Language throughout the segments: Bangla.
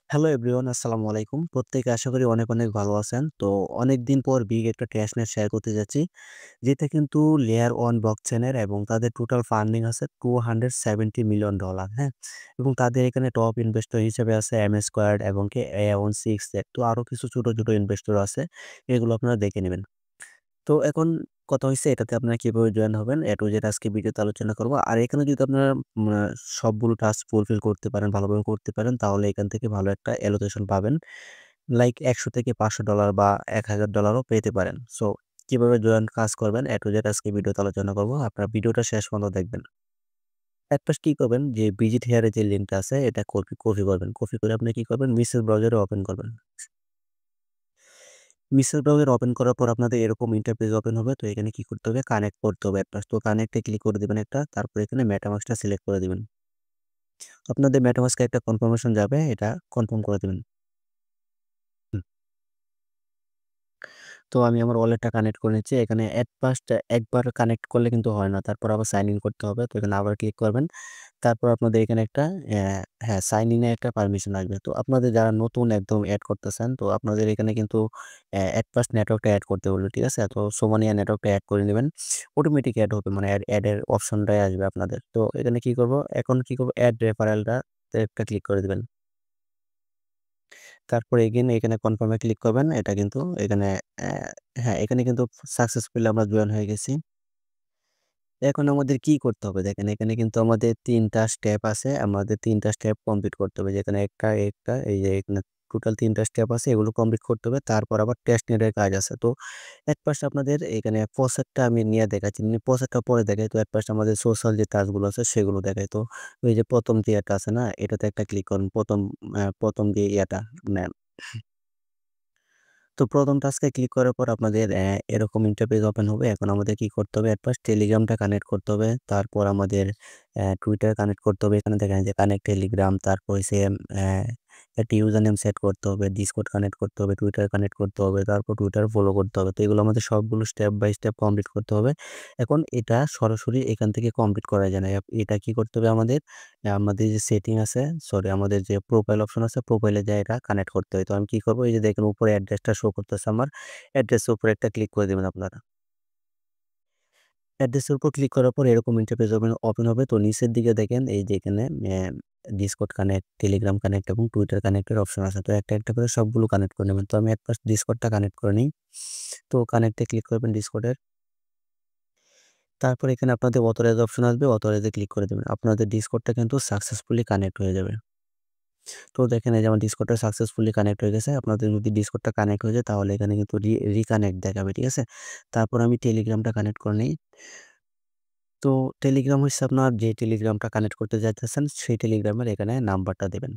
হ্যালো এভরিওয়ান, আসসালামু আলাইকুম। প্রত্যেকে আশা করি অনেক ভালো আছেন। তো অনেকদিন পর বিগ একটা ক্যাশ নিয়ে শেয়ার করতে যাচ্ছি। যেটা কিন্তু লেয়ার 1 ব্লকচেনের এবং তাদের টোটাল ফান্ডিং আছে $270 মিলিয়ন, হ্যাঁ? এবং তাদের এখানে টপ ইনভেস্টর হিসেবে আছে এম স্কোয়ার্ড এবং কি Aeon 6Z। তো আরো কিছু ছোট ইনভেস্টর আছে। এগুলো আপনারা দেখে নিবেন। তো এখন কথা হইছে এটাতে আপনারা কিভাবে জয়েন হবেন A to Z আজকে ভিডিওতে আলোচনা করব। আর এখানে যদি আপনারা সবগুলো টাস্ক ফুলফিল করতে পারেন, ভালোভাবে করতে পারেন তাহলে এখান থেকে ভালো একটা অ্যালোকেশন পাবেন। লাইক $100 থেকে $500 বা $1000 ও পেতে পারেন। সো কিভাবে জয়েন কাজ করবেন A to Z আজকে ভিডিওতে আলোচনা করব। আপনারা ভিডিওটা শেষ পর্যন্ত দেখবেন। এট ফার্স্ট কি করবেন যে ভিজিট হিয়ার এর যে লিঙ্কটা আছে এটা কপি করবেন। কপি করে আপনি কি করবেন মিসেস ব্রাউজারে ওপেন করবেন। মিসেস ব্রাউজার ওপেন করার পর আপনাদের এরকম ইন্টারফেস ওপেন হবে। তো এখানে কি করতে হবে? কানেক্ট করতে হবে একটা। তো কানেক্টে ক্লিক করে দিবেন একটা। তারপর এখানে মেটামাস্কটা সিলেক্ট করে দিবেন। আপনাদের মেটামাস্কে একটা কনফার্মেশন যাবে, এটা কনফার্ম করে দিবেন। হুম। তো আমি আমার ওয়ালেটটা কানেক্ট করে নিচ্ছি। এখানে এট ফার্স্ট একবার কানেক্ট করলে কিন্তু হয় না। তারপর আবার সাইন ইন করতে হবে। তো এখানে আবার ক্লিক করবেন। তারপর আপনাদের এখানে একটা হ্যাঁ, সাইন ইন এর একটা পারমিশন আসবে। তো আপনাদের যারা নতুন একদম এড করতেছেন, তো আপনাদের এখানে কিন্তু এট ফার্স্ট নেটওয়ার্কটা এড করতে বলবে। ঠিক আছে? তো সোমানিয়া নেটওয়ার্কটা এড করে নিবেন। অটোমেটিক এড হবে মানে এড এর অপশনটাই আসবে আপনাদের। তো এখানে কি করব? এখন কি করব? এড রেফারেলটা তে একটা ক্লিক করে দিবেন। তারপরে এগেইন এখানে কনফার্ম এ ক্লিক করবেন। এটা কিন্তু এখানে অ্যা হ্যাঁ, এখানে কিন্তু সাকসেসফুলি আমরা জয়েন হয়ে গেছি। এখন আমাদের কি করতে হবে? দেখেন এখানে কিন্তু আমাদের ৩ টা স্টেপ আছে। আমাদের ৩ টা স্টেপ কমপ্লিট করতে হবে। যেখানে একটা এই যে এখানে টোটাল ৩ টা স্টেপ আছে এগুলো কমপ্লিট করতে হবে। তারপর আবার টেস্ট নেট এর কাজ আছে। তো এট ফার্স্ট আপনাদের এখানে প্রসেসটা আমি নিয়ে দেখাচ্ছি। প্রসেসটা পরে দেখাই। তো এট ফার্স্ট আমাদের সোশ্যাল যে টাস্কগুলো আছে সেগুলো দেখাই। তো ওই যে ১ম যে ইয়েটা আছে না? এটাতে একটা ক্লিক করুন। ১ম যে ইয়েটা মানে তো ১ম টাস্কে ক্লিক করার পর আপনাদের এরকম ইন্টারফেস ওপেন হবে। এখন আমাদের কি করতে হবে? এট ফার্স্ট টেলিগ্রামটা কানেক্ট করতে হবে। তারপর আমাদের টুইটার কানেক্ট করতে হবে। এখানে দেখেন যে কানেক্ট টেলিগ্রাম, তারপর হইছে একটা ইউজার নেম সেট করতে হবে, ডিসকর্ড কানেক্ট করতে হবে, টুইটার কানেক্ট করতে হবে, তারপর টুইটার ফলো করতে হবে। তো এগুলো আমাদের সবগুলো স্টেপ বাই স্টেপ কমপ্লিট করতে হবে। এখন এটা সরাসরি এখান থেকে কমপ্লিট করা যায় না। এটা কি করতে হবে আমাদের? আমাদের যে সেটিং আছে, সরি আমাদের যে প্রোফাইল অপশন আছে, প্রোফাইলে যায়ে এটা কানেক্ট করতে হয়। তো আমি কি করব? এই যে দেখেন উপরে অ্যাড্রেসটা শো করতেছে আমার। অ্যাড্রেসের উপরে একটা ক্লিক করে দিবেন আপনারা। অ্যাড্রেসের উপর ক্লিক করার পর এরকম ইন্টারফেস ওপেন হবে। তো নিচের দিকে দেখেন এই যে এখানে ডিসকর্ড কানেক্ট, টেলিগ্রাম কানেক্ট এবং টুইটার কানেক্ট এর অপশন আছে। তো একটা করে সবগুলো কানেক্ট করে নেবেন। তো আমি এট ফার্স্ট ডিসকর্ডটা কানেক্ট করে নিই। তো কানেক্টে ক্লিক করবেন ডিসকর্ডের। তারপর এখানে আপনাদের অথরাইজ অপশন আসবে। অথরাইজ এ ক্লিক করে দিবেন। আপনাদের ডিসকর্ডটা কিন্তু সাকসেসফুলি কানেক্ট হয়ে যাবে। তো দেখেন এই যে আমার ডিসকর্ডটা সাকসেসফুলি কানেক্ট হয়ে গেছে। আপনাদের যদি ডিসকর্ডটা কানেক্ট হয়ে যায় তাহলে এখানে কিন্তু রিকানেক্ট দেখাবে। ঠিক আছে? তারপর আমি টেলিগ্রামটা কানেক্ট করে নেই। তো টেলিগ্রাম হচ্ছে আপনার যে টেলিগ্রামটা কানেক্ট করতে চাইতেছেন সেই টেলিগ্রামের এখানে নাম্বারটা দিবেন।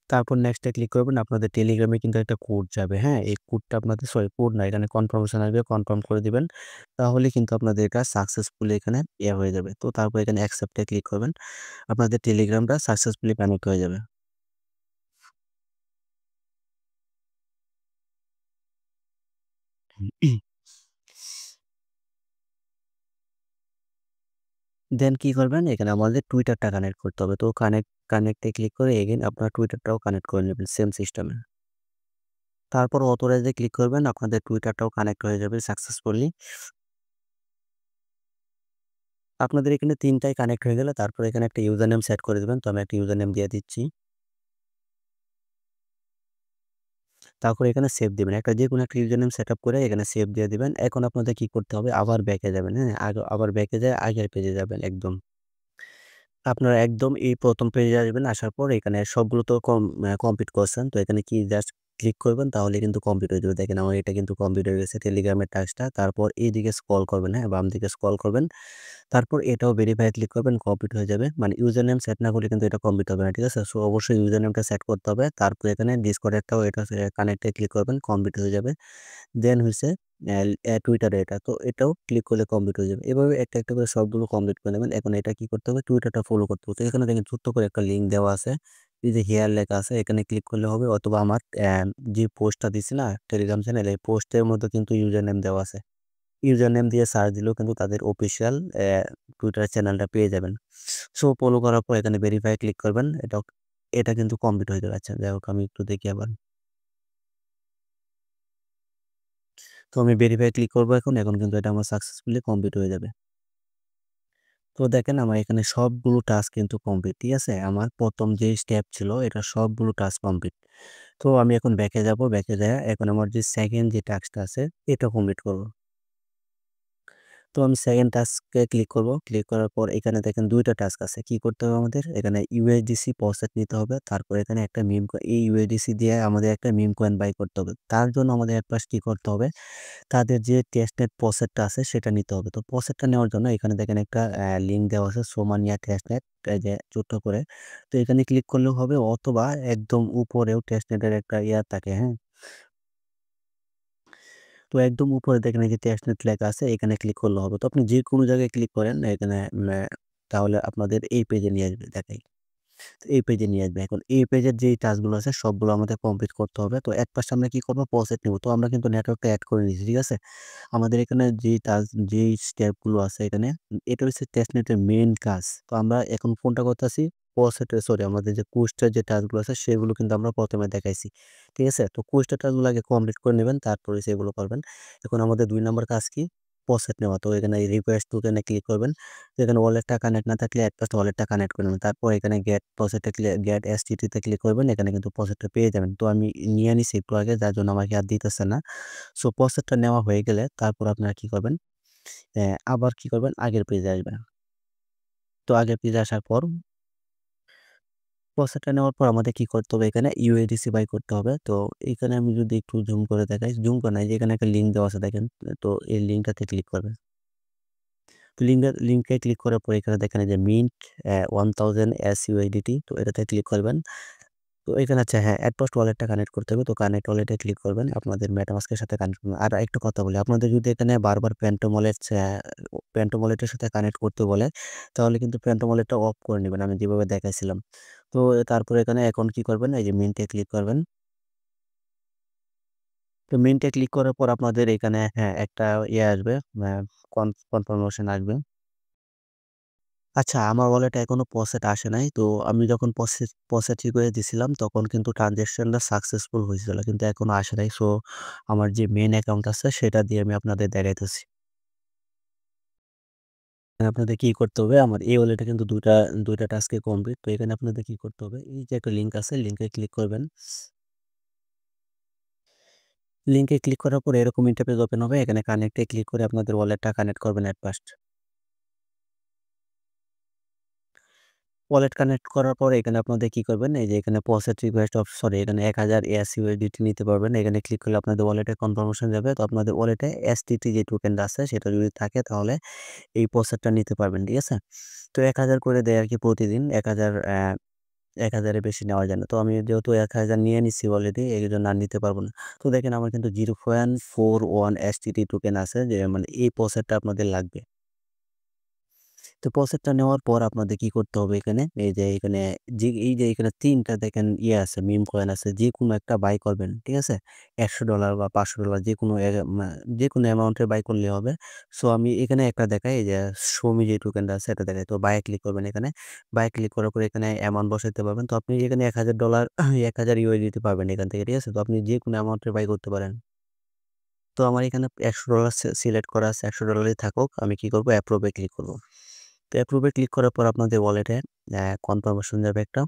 তারপর নেক্সট এ ক্লিক করবেন। আপনাদের টেলিগ্রামে কিন্তু একটা কোড যাবে, হ্যাঁ? এই কোডটা আপনাদের সরি কোড না এখানে কনফার্মেশন আসবে, কনফার্ম করে দিবেন। তাহলে কিন্তু আপনাদের কাজ সাকসেসফুলি এখানে হয়ে যাবে। তো তারপর এখানে অ্যাকসেপ্ট এ ক্লিক করবেন। আপনাদের টেলিগ্রামটা সাকসেসফুলি কানেক্ট হয়ে যাবে। দেন কি করবেন? এখানে আমাদের টুইটারটা কানেক্ট করতে হবে। তো কানেক্ট এ ক্লিক করে এগেইন আপনার টুইটারটাও কানেক্ট করে নেবেন সেম সিস্টেমে। তারপর অথরাইজ এ ক্লিক করবেন। আপনাদের টুইটারটাও কানেক্ট হয়ে যাবে সাকসেসফুলি। আপনাদের এখানে ৩ টাই কানেক্ট হয়ে গেলে তারপর এখানে একটা ইউজার নেম সেট করে দিবেন। তো আমি একটা ইউজার নেম দিয়ে দিচ্ছি। তারপর এখানে সেভ দিবেন। যেকোনো একটা ইউজার নেম সেটআপ করে এখানে সেভ দিয়ে দিবেন। এখন আপনাদের কি করতে হবে? আবার ব্যাকে যাবেন, হ্যাঁ? আবার ব্যাকে যেয়ে আগের পেজে যাবেন একদম। আপনারা একদম এই ১ম পেজে আসবেন। আসার পর এখানে সবগুলো তো কমপ্লিট করছেন। তো এখানে কি জাস্ট ক্লিক করবেন তাহলে কিন্তু কমপ্লিট হয়ে যাবে। দেখেন আমার এটা কিন্তু কমপ্লিট হয়ে গেছে টেলিগ্রামের টাস্কটা। তারপর এইদিকে স্ক্রল করবেন, হ্যাঁ? বাম দিকে স্ক্রল করবেন। তারপর এটাও ভেরিফাই ক্লিক করবেন, কমপ্লিট হয়ে যাবে। মানে ইউজার নেম সেট না করলে কিন্তু এটা কমপ্লিট হবে না। ঠিক আছে? সো অবশ্যই ইউজার নেমটা সেট করতে হবে। তারপর এখানে ডিসকর্ডেরটাও এটা কানেক্ট এ ক্লিক করবেন, কমপ্লিট হয়ে যাবে। দেন হইছে টুইটারে এটা। তো এটাও ক্লিক করলে কমপ্লিট হয়ে যাবে। এভাবে একটা করে সবগুলো কমপ্লিট করে নেবেন। এখন এটা কি করতে হবে? টুইটারটা ফলো করতে হবে। তো এখানে দেখেন ছোট্ট করে একটা লিঙ্ক দেওয়া আছে। এই যে হেয়ার লেখা আছে এখানে ক্লিক করলে হবে অথবা আমার যে পোস্টটা দিছি না টেলিগ্রাম চ্যানেলে এই পোস্টের মধ্যে কিন্তু ইউজার নেম দেওয়া আছে। ইউজার নেম দিয়ে সার্চ দিলেও কিন্তু তাদের অফিসিয়াল টুইটার চ্যানেলটা পেয়ে যাবেন। সো ফলো করার পর এখানে ভেরিফাই ক্লিক করবেন। এটাও এটা কিন্তু কমপ্লিট হয়ে যাবে। আচ্ছা যাই হোক আমি একটু দেখি আবার। তো আমি ভেরিফাই ক্লিক করব এখন। এখন কিন্তু এটা আমার সাকসেসফুলি কমপ্লিট হয়ে যাবে। তো দেখেন আমার এখানে সবগুলো টাস্ক কিন্তু কমপ্লিট। ঠিক আছে? আমার ১ম যে স্টেপ ছিল এটা সবগুলো টাস্ক কমপ্লিট। তো আমি এখন ব্যাকে যাব। ব্যাকে যায়া এখন আমার যে 2nd যে টাস্কটা আছে এটা কমপ্লিট করব। তো আমি 2nd টাস্কে ক্লিক করব। ক্লিক করার পর এখানে দেখেন ২ টা টাস্ক আছে। কি করতে হবে আমাদের? এখানে USDC প্রসেস নিতে হবে। তারপর এখানে একটা মিম এই USDC দিয়ে আমাদের একটা মিম কয়েন বাই করতে হবে। তার জন্য আমাদের এক পাশ কি করতে হবে? তাদের যে টেস্টনেট প্রসেসটা আছে সেটা নিতে হবে। তো প্রসেসটা নেওয়ার জন্য এখানে দেখেন একটা লিঙ্ক দেওয়া আছে সোমানিয়া টেস্টনেট এই যে ছোট্ট করে। তো এখানে ক্লিক করলেও হবে অথবা একদম উপরেও টেস্টনেটের একটা থাকে, হ্যাঁ? তো একদম উপরে দেখেন এই যে টেস্টনেট লেখা আছে এখানে ক্লিক করলে হবে। তো আপনি যেকোনো জায়গায় ক্লিক করেন এখানে তাহলে আপনাদের এই পেজে নিয়ে আসবে দেখাই। তো এই পেজে নিয়ে আসবে। এখন এই পেজের যেই টাস্কগুলো আছে সবগুলো আমাদের কমপ্লিট করতে হবে। তো এক পাশে আমরা কি করব? প্রসেস নিব। তো আমরা কিন্তু নেটওয়ার্কটা এড করে নিয়েছি। ঠিক আছে? আমাদের এখানে যেই স্টেপগুলো আছে এখানে এটা হচ্ছে টেস্টনেটের মেইন কাজ। তো আমরা এখন কোনটা করতেছি? সরি আমাদের যে কোর্সটার যে টাস্কগুলো আছে সেগুলো কিন্তু আমরা ১ম এ দেখাইছি। ঠিক আছে? তো কোর্সটার টাস্কগুলো আগে কমপ্লিট করে নিবেন তারপরে সেগুলো করবেন। এখন আমাদের ২ নাম্বার কাজ কি? প্রসেস নেওয়া। তো এখানে রিকোয়েস্ট টোকেনে ক্লিক করবেন। তো এখানে ওয়ালেটটা কানেক্ট না থাকলে এট ফার্স্ট ওয়ালেটটা কানেক্ট করে নেবেন। তারপর এখানে গেট এসটিটি তে ক্লিক করবেন। এখানে কিন্তু প্রসেসটা পেয়ে যাবেন। তো আমি নিয়ে নিছি একটু আগে যার জন্য আমাকে আর দিতেছে না। সো প্রসেসটা নেওয়া হয়ে গেলে তারপর আপনারা কি করবেন? আবার কি করবেন? আগের পেজে আসবেন। তো আগের পেজে আসার পর প্রসেসটা নেওয়ার পর আমাদের কি করতে হবে এখানে USDC বাই করতে হবে। তো এখানে আমি যদি একটু জুম করে দেখাই, জুম করে না এই যে এখানে একটা লিঙ্ক দেওয়া আছে দেখেন। তো এই লিঙ্কটাতে ক্লিক করবেন। তো লিঙ্কে ক্লিক করার পর এখানে দেখেন এই যে মিন্ট 1000 SUSDT তো এটাতে ক্লিক করবেন। তো এখানে আচ্ছা হ্যাঁ, এট ফার্স্ট ওয়ালেটটা কানেক্ট করতে হবে। তো কানেক্ট ওয়ালেটে ক্লিক করবেন। আপনাদের মেটামাস্কের সাথে কানেক্ট করবেন। আর একটা কথা বলি, আপনাদের যদি এখানে বারবার ফ্যান্টম ওয়ালেটের সাথে কানেক্ট করতে বলে, তাহলে কিন্তু ফ্যান্টম ওয়ালেটটা অফ করে নিবেন। আমি যেভাবে দেখাইছিলাম। তো তারপরে এখানে এখন কি করবেন? এই যে মিন্টে ক্লিক করবেন। তো মিন্টে ক্লিক করার পর আপনাদের এখানে হ্যাঁ, একটা আসবে আ কনফার্মেশন আসবে। আচ্ছা, আমার ওয়ালেটে এখনো প্রসেস আসে নাই। তো আমি যখন প্রসেস ই করে দিছিলাম তখন কিন্তু ট্রান্সেকশনটা সাকসেসফুল হয়েছিল। কিন্তু এখনো আসে নাই। সো আমার যে মেইন অ্যাকাউন্ট আছে সেটা দিয়ে আমি আপনাদের দেখাইতেছি। আপনাদের কি করতে হবে? আমার এই ওয়ালেটে কিন্তু ২ টা টাস্কে কমপ্লিট। তো এখানে আপনাদের কি করতে হবে? এই যে একটা লিঙ্ক আছে, লিঙ্কে ক্লিক করবেন। লিঙ্কে ক্লিক করার পরে এরকম ইন্টারফেস ওপেন হবে। এখানে কানেক্ট এ ক্লিক করে আপনাদের ওয়ালেটটা কানেক্ট করবেন এট ফার্স্ট। ওয়ালেট কানেক্ট করার পরে এখানে আপনাদের কি করবেন? এই যে এখানে প্রসেস রিকোয়েস্ট সরি এখানে ১,০০০ ASUSDT নিতে পারবেন। এখানে ক্লিক করলে আপনাদের ওয়ালেটে কনফার্মেশন যাবে। তো আপনাদের ওয়ালেটে STT যে টোকেনটা আছে সেটা যদি থাকে তাহলে এই প্রসেসটা নিতে পারবেন। ঠিক আছে? তো ১,০০০ করে দেয় আরকি প্রতিদিন। ১,০০০ এর বেশি নেওয়া যায় না। তো আমি যেহেতু ১,০০০ নিয়ে নিচ্ছি অলরেডি এজন্য আর নিতে পারব না। তো দেখেন আমার কিন্তু 0.41 STT টোকেন আছে যে মানে এই প্রসেসটা আপনাদের লাগবে। তো প্রসেসটা নেওয়ার পর আপনাদের কি করতে হবে এখানে, এই যে এখানে এই যে এখানে ৩ টা দেখেন আছে মিম কয়েন আছে। যেকোনো একটা বাই করবেন। ঠিক আছে? $১০০ বা $৫০০ যেকোনো যেকোনো অ্যামাউন্টের বাই করলেই হবে। সো আমি এখানে একটা দেখাই এই যে শমি যে টোকেনটা আছে এটা দেখাই। তো বাই এ ক্লিক করবেন এখানে। বাই এ ক্লিক করার পরে এখানে অ্যামাউন্ট বসাইতে পারবেন। তো আপনি এখানে $১,০০০ ১,০০০ USDT পাবেন এখান থেকে। ঠিক আছে? তো আপনি যেকোনো অ্যামাউন্টের বাই করতে পারেন। তো আমার এখানে $১০০ সিলেক্ট করা আছে। $১০০ ই থাকুক। আমি কি করব? অ্যাপ্রুভ এ ক্লিক করব। তো অ্যাপ্রুভ এ ক্লিক করার পর আপনাদের ওয়ালেটে কনফার্মেশন যাবে একটা।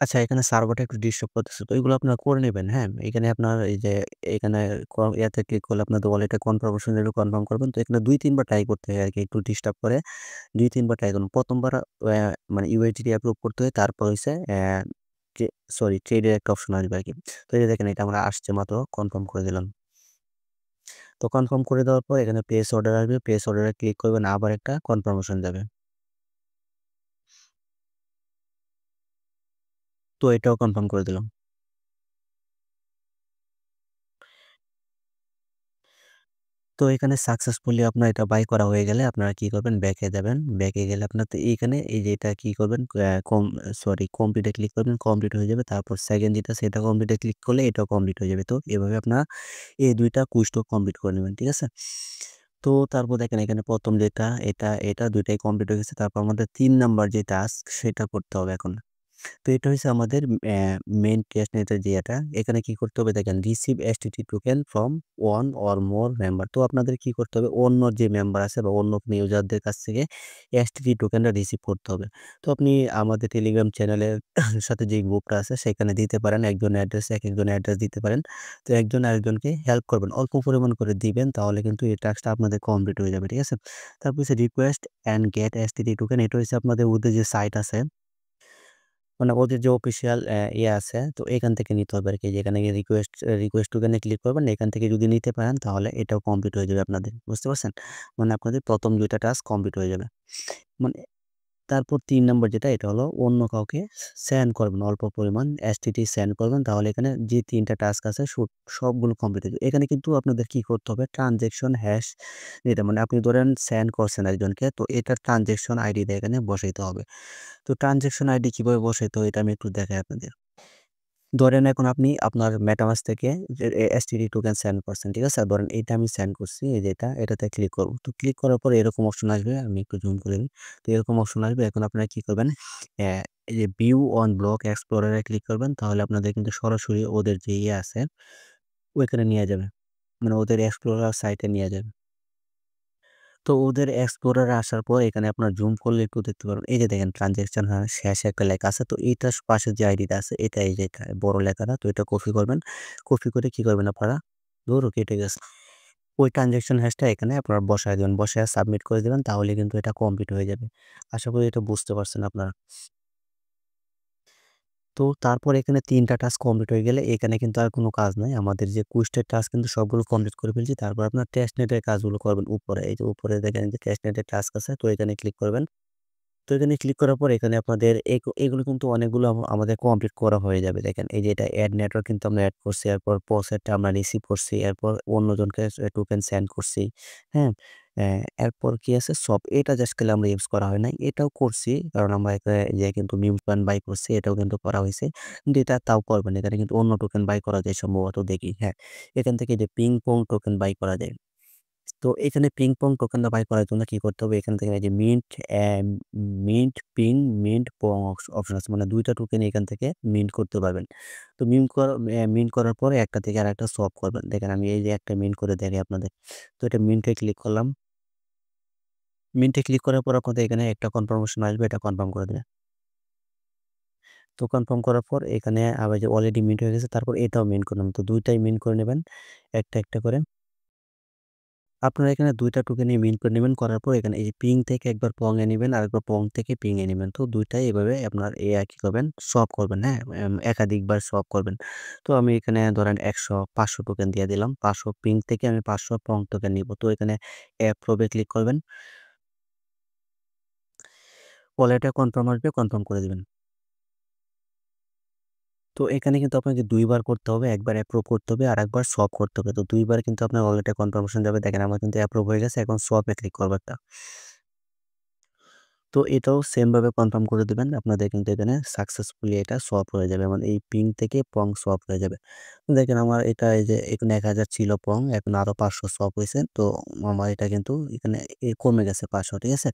আচ্ছা এখানে সার্ভারটা একটু ডিস্টার্ব করতেছে। তো এগুলো আপনারা করে নিবেন, হ্যাঁ? এখানে আপনার এই যে এখানে ইয়াতে ক্লিক করলে আপনাদের ওয়ালেটে কনফার্মেশন যাবে কনফার্ম করবেন। তো এখানে ২-৩ বার ট্রাই করতে হয় আরকি একটু ডিস্টার্ব করে। ২-৩ বার ট্রাই করুন। ১ম বার মানে USDT অ্যাপ্রুভ করতে হয় তারপর হইছে ট্রে ট্রেড এর একটা অপশন আসবে আরকি। তো এই যে দেখেন এটা আমার আসছে মাত্র কনফার্ম করে দিলাম। তো কনফার্ম করে দেওয়ার পর এখানে প্লেস অর্ডার আসবে। প্লেস অর্ডারে ক্লিক করবেন আবার একটা কনফার্মেশন যাবে। তো এটাও কনফার্ম করে দিলাম। তো এখানে সাকসেসফুলি আপনার এটা বাই করা হয়ে গেলে আপনারা কি করবেন? ব্যাকে যাবেন। ব্যাকে গেলে আপনার তো এইখানে এই যে এটা কি করবেন? কমপ্লিট এ ক্লিক করবেন। কমপ্লিট হয়ে যাবে। তারপর 2nd যেটা সেটা কমপ্লিট এ ক্লিক করলে এটাও কমপ্লিট হয়ে যাবে। তো এভাবে আপনারা এই ২ টা কুইজটাও কমপ্লিট করে নিবেন। ঠিক আছে? তো তারপর দেখেন এখানে ১ম যেটা এটা ২ টাই কমপ্লিট হয়ে গেছে। তারপর আমাদের ৩ নাম্বার যে টাস্ক সেটা করতে হবে এখন। তো এটা হইছে আমাদের মেইন টেস্টনেটের যে এটা, এখানে কি করতে হবে দেখেন receive STT token from one or more member. তো আপনাদের কি করতে হবে অন্য যে মেম্বার আছে বা অন্য কোনো ইউজারদের কাছ থেকে এসটিটি টোকেনটা রিসিভ করতে হবে। তো আপনি আমাদের টেলিগ্রাম চ্যানেলের সাথে যে গ্রুপটা আছে সেখানে দিতে পারেন। একজনের অ্যাড্রেস একেকজনের অ্যাড্রেস দিতে পারেন। তো একজন আরেকজনকে হেল্প করবেন। অল্প পরিমাণ করে দিবেন তাহলে কিন্তু এই টাস্কটা আপনাদের কমপ্লিট হয়ে যাবে। ঠিক আছে? তারপর হচ্ছে request and get STT token. এটা হচ্ছে আপনাদের ওদের যে সাইট আছে মানে ওদের যে অফিসিয়াল ইয়ে আছে তো এখান থেকে নিতে হবে আরকি। যেখানে গিয়ে রিকোয়েস্ট টোকেনে ক্লিক করবেন। এখান থেকে যদি নিতে পারেন তাহলে এটাও কমপ্লিট হয়ে যাবে আপনাদের। বুঝতে পারছেন? মানে আপনাদের ১ম ২ টা টাস্ক কমপ্লিট হয়ে যাবে। মানে তারপর ৩ নাম্বার যেটা এটা হলো অন্য কাউকে সেন্ড করবেন অল্প পরিমাণ এসটিটি সেন্ড করবেন। তাহলে এখানে যে ৩ টা টাস্ক আছে সবগুলো কমপ্লিট হয়ে যাবে। এখানে কিন্তু আপনাদের কি করতে হবে ট্রান্সেকশন হ্যাশ যেটা মানে আপনি ধরেন সেন্ড করছেন একজনকে তো এটার ট্রান্সেকশন আইডিটা এখানে বসাইতে হবে। তো ট্রান্সেকশন আইডি কিভাবে বসাইতে হয় এটা আমি একটু দেখাই আপনাদের। ধরেন এখন আপনি আপনার মেটামাস্ক থেকে যে এসটিডি টোকেন সেন্ড করছেন, ঠিক আছে? ধরেন এইটা আমি সেন্ড করছি এই যে এটাতে ক্লিক করব। তো ক্লিক করার পরে এরকম অপশন আসবে, আমি একটু জুম করে দিই। তো এরকম অপশন আসবে। এখন আপনারা কি করবেন? অ্যা এই যে view on block explorer A click করবেন। তাহলে আপনাদের কিন্তু সরাসরি ওদের যে ইয়ে আছে ওইখানে নিয়ে যাবে। মানে ওদের এক্সপ্লোরার সাইটে নিয়ে যাবে। তো ওদের এক্সপ্লোরার এ আসার পর এখানে আপনার জুম করলে একটু দেখতে পারবেন। এই যে দেখেন ট্রান্সেকশন শেষে একটা লেখা আছে। তো এইটার পাশে যে আইডিটা আছে এটা এই যে এটা বড় লেখাটা। তো এটা কপি করবেন। কপি করে কি করবেন আপনারা? ধুরো কেটে গেছে। ওই ট্রান্সেকশন হ্যাশটা এখানে আপনারা বসায় দিবেন। বসায়া সাবমিট করে দিবেন। তাহলে কিন্তু এটা কমপ্লিট হয়ে যাবে। আশা করি এটা বুঝতে পারছেন আপনারা। তো তারপর এখানে ৩ টা টাস্ক কমপ্লিট হয়ে গেলে এখানে কিন্তু আর কোনো কাজ নাই। আমাদের যে কুইজটার টাস্ক কিন্তু সবগুলো কমপ্লিট করে ফেলছি। তারপর আপনার টেস্টনেটের কাজগুলো করবেন উপরে। এই যে উপরে দেখেন যে টেস্টনেটের টাস্ক আছে। তো এখানে ক্লিক করবেন। তো এখানে ক্লিক করার পর এখানে আপনাদের এগুলো কিন্তু অনেকগুলো আমাদের কমপ্লিট করা হয়ে যাবে। দেখেন এই যে এটা এড নেটওয়ার্ক কিন্তু আমরা এড করছি। এরপর পোস্টটা আমরা রিসিভ করছি। এরপর অন্যজনকে টোকেন সেন্ড করছি। হ্যাঁ? এরপর কি আছে সব এটা জাস্ট খালি আমরা ইউজ করা হয় নাই। এটাও করছি। কারণ আমরা যে কিন্তু মিউট পয়েন্ট বাই করছি এটাও কিন্তু করা হইছে। কিন্তু এটা তাও করবেন। এখানে কিন্তু অন্য টোকেন বাই করা যায় সম্ভবত দেখি। হ্যাঁ, এখান থেকে যে পিং পং টোকেন বাই করা যায়। তো এখানে পিং পং টোকেনটা বাই করার জন্য কি করতে হবে? এখান থেকে এই যে পিং, মিন্ট পং অপশন আছে। মানে ২ টা টোকেন এখান থেকে মিন্ট করতে পারবেন। তো মিন্ট করার পরে একটা থেকে আরেকটা সোয়াপ করবেন। দেখেন আমি এই যে একটা মিন্ট করে দেখাই আপনাদের। তো এটা মিন্টে ক্লিক করলাম। মিন্টে ক্লিক করার পর আপনাদের এখানে একটা কনফার্মেশন আসবে, এটা কনফার্ম করে দিবেন। তো কনফার্ম করার পর এখানে আবার যে অলরেডি মিন্ট হয়ে গেছে তারপর এটাও মিন্ট করলাম। তো ২ টাই মিন্ট করে নেবেন একটা করে। আপনারা এখানে ২ টা টোকেনই মিন্ট করে নিবেন। করার পর এখানে এই যে পিং থেকে একবার পং এ নিবেন, আরেকবার পং থেকে পিং এ নিবেন। তো ২ টাই এভাবে আপনার কি করবেন? সোয়াপ করবেন, হ্যাঁ? একাধিকবার সোয়াপ করবেন। তো আমি এখানে ধরেন ১০০, ৫০০ টোকেন দিয়ে দিলাম। ৫০০ পিং থেকে আমি ৫০০ পং টোকেন নিবো। তো এখানে অ্যাপ্রুভ এ ক্লিক করবেন। ওয়ালেটে কনফার্ম আসবে, কনফার্ম করে দিবেন। তো এখানে কিন্তু আপনাকে ২ বার করতে হবে। একবার অ্যাপ্রুভ করতে হবে, আরেকবার সোয়াপ করতে হবে। তো ২ বার কিন্তু আপনার ওয়ালেটে কনফার্মেশন যাবে। দেখেন আমার কিন্তু অ্যাপ্রুভ হয়ে গেছে। এখন সোয়াপ এ ক্লিক করব একটা। তো এটাও সেম ভাবে কনফার্ম করে দিবেন। আপনাদের কিন্তু এখানে সাকসেসফুলি এটা সোয়াপ হয়ে যাবে। মানে এই পিং থেকে পং সোয়াপ হয়ে যাবে। তো দেখেন আমার এটা এই যে এখানে ১,০০০ ছিল পং, এখন আরো ৫০০ সোয়াপ হইছে। তো আমার এটা কিন্তু এখানে কমে গেছে ৫০০, ঠিক আছে?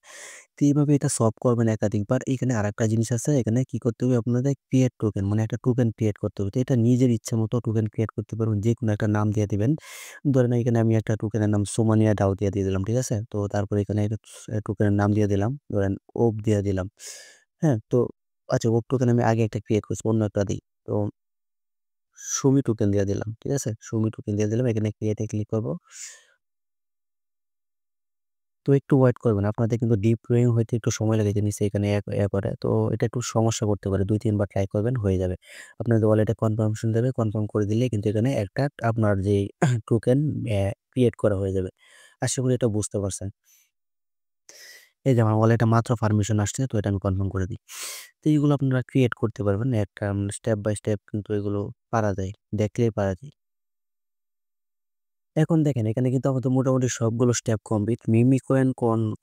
তো এইভাবে এটা সলভ করবেন একাধিকবার। এখানে আরেকটা জিনিস আছে। এখানে কি করতে হবে আপনাদের ক্রিয়েট টোকেন মানে একটা টোকেন ক্রিয়েট করতে হবে। তো এটা নিজের ইচ্ছামত টোকেন ক্রিয়েট করতে পারবেন। যেকোনো একটা নাম দিয়ে দিবেন। ধরেন এখানে আমি একটা টোকেনের নাম সোমানিয়া ডাও দিয়ে দিলাম। ঠিক আছে? তো তারপরে এখানে একটা টোকেনের নাম দিয়ে দিলাম। ধরেন ওপ দিয়ে দিলাম। হ্যাঁ? তো আচ্ছা ওপ টোকেন আমি আগে একটা ক্রিয়েট করছি। অন্য একটা দেই। তো সুমি টোকেন দিয়ে দিলাম। ঠিক আছে? সুমি টোকেন দিয়ে দিলাম। এখানে ক্রিয়েট এ ক্লিক করব। তো একটু ওয়েট করবেন। আপনাদের কিন্তু ডিপ্লয়িং হইতে একটু সময় লাগে যে নিচে এখানে করে। তো এটা একটু সমস্যা করতে পারে। ২-৩ বার ট্রাই করবেন হয়ে যাবে। আপনাদের ওয়ালেটে কনফার্মেশন দেবে। কনফার্ম করে দিলেই কিন্তু এখানে একটা আপনার যেই টোকেন ক্রিয়েট করা হয়ে যাবে। আশা করি এটা বুঝতে পারছেন। এই যে আমার ওয়ালেটে মাত্র পারমিশন আসছে তো এটা আমি কনফার্ম করে দিই। তো এইগুলো আপনারা ক্রিয়েট করতে পারবেন। একটা স্টেপ বাই স্টেপ কিন্তু এগুলো পারা যায়। দেখলেই পারা যায়। এখন দেখেন এখানে কিন্তু আমাদের মোটামুটি সবগুলো স্টেপ কমপ্লিট। মিমিকয়েন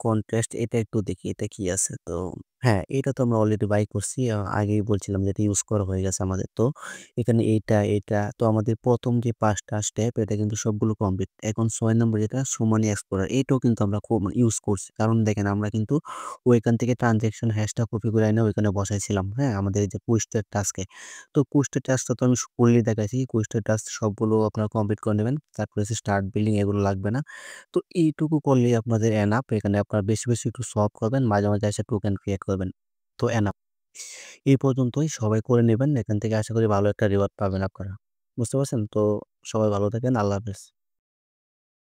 কনটেস্ট এটা একটু দেখি এটা কি আছে? তো হ্যাঁ, এটা তো আমরা অলরেডি বাই করছি। আগেই বলছিলাম যে এটা ইউজ করা হয়ে গেছে আমাদের। তো এখানে এইটা তো আমাদের ১ম যে ৫ টা স্টেপ এটা কিন্তু সবগুলো কমপ্লিট। এখন ৬ নম্বর যেটা সুমানি এক্সপ্লোরার এইটাও কিন্তু আমরা খুব ইউজ করছি। কারণ দেখেন আমরা কিন্তু ওইখান থেকে ট্রান্সেকশন হ্যাশটা কপি করে এনে ওইখানে বসাইছিলাম। হ্যাঁ? আমাদের এই যে কুইজটার টাস্কে। তো কুইজটার টাস্কটা তো আমি করলেই দেখাইছি। কুইজটার টাস্ক সবগুলো আপনারা কমপ্লিট করে নেবেন। তারপরে হচ্ছে স্টার্ট বিল্ডিং এগুলো লাগবে না। তো এইটুকু করলেই আপনাদের এনাফ। এখানে আপনারা বেশি, বেশি একটু সলভ করবেন। মাঝে, মাঝে এসে টোকেন ক্রিয়েট করবেন। তো এনাফ। এই পর্যন্তই সবাই করে নিবেন। এখান থেকে আশা করি ভালো একটা রিওয়ার্ড পাবেন আপনারা। বুঝতে পারছেন? তো সবাই ভালো থাকেন। আল্লাহ হাফেজ।